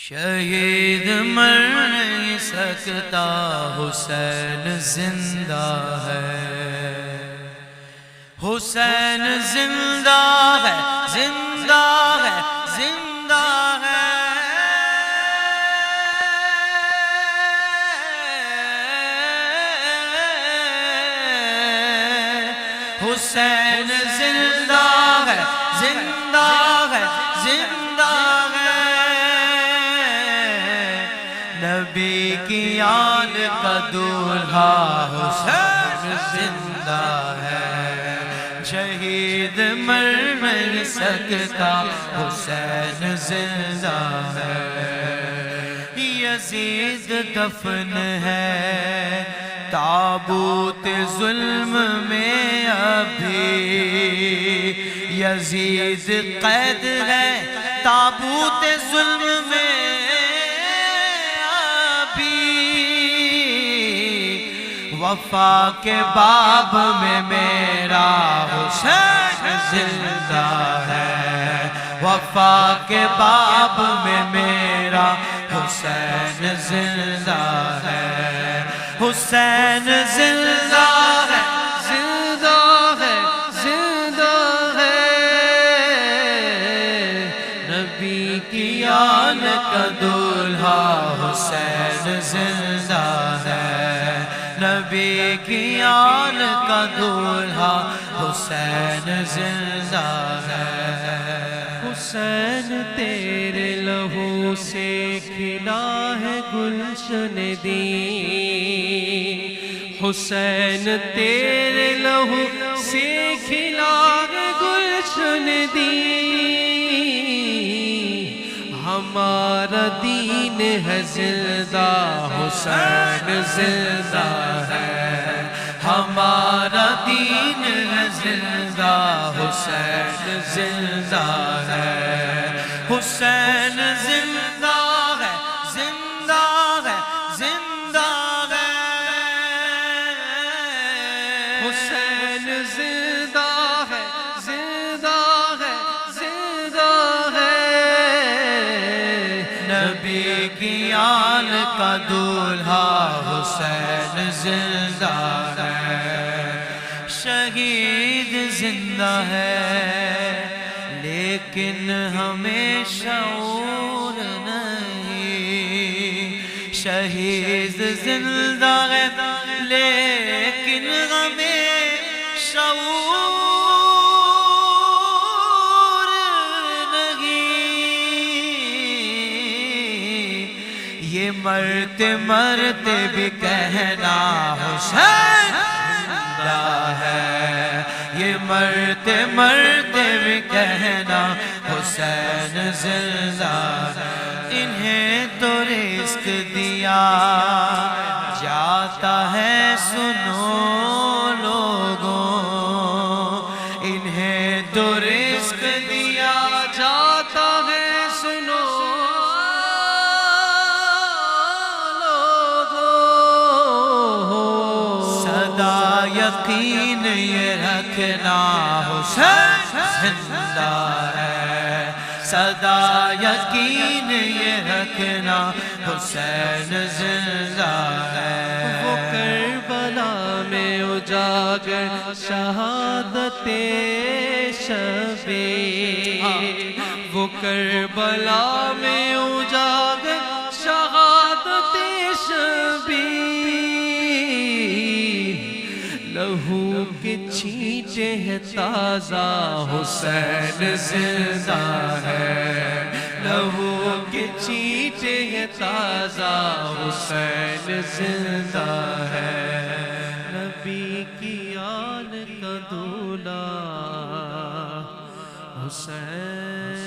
शहीद मर नहीं सकता, हुसैन जिंदा है। हुसैन जिंदा है, जिंदा है, जिंदा है। हुसैन जिंदा है, जिंदा है, जिंदा है। नबी की आन का दूल्हा हुसैन जिंदा है। शहीद मर नहीं सकता, हुसैन जिंदा है। यजीद दफन है ताबूत जुल्म में अभी। यजीद कैद है ताबूत जुल्म में अभी। वफा के बाब में मेरा हुसैन जिंदा है। वफा के बाब में मेरा हुसैन जिंदा है। हुसैन जिंदा है, जिंदा है, जिंदा है। नबी की आन का दूल्हा हुसैन जिंदा है। नबी की आन का दूल्हा हुसैन जिंदा है। हुसैन तेरे लहू से खिला है गुलशन दीन। हुसैन तेरे लहू से खिला है गुलशन दीन। हमारा दीन है जिंदा, हुसैन जिंदा है। हमारा दीन है जिंदा, हुसैन जिंदा है। हुसैन जिंदा है, जिंदा है, जिंदा है। हुसैन जिंदा है, जिंदा है, जिंदा है। नबी की आन का दूल्हा हुसैन जिंदा है। शहीद जिंदा है लेकिन हमें शऊर नहीं। शहीद जिंदा है लेकिन हमें शऊर नहीं। ये मरते मरते भी कहना हुसैन जिंदा है। ये मरते मरते भी कहना हुसैन जिंदा है। इन्हें तो रिस्क दिया जाता है, सुनो लोगों। इन्हें तो रिस्क दिया जाता है, सुनो लोगों। सदा यकीन ये रखना हुसैन जिंदा है। सदा यकीन ये रखना हुसैन जिंदा है। वो करबला में उजागर शहादते शबीर। वो करबला में उजागर शहादते शबीर। लहू के छींटे हैं ताजा, हुसैन जिंदा है। लहू के छींटे हैं ताजा, हुसैन जिंदा है। नबी की आन का दूल्हा हुसैन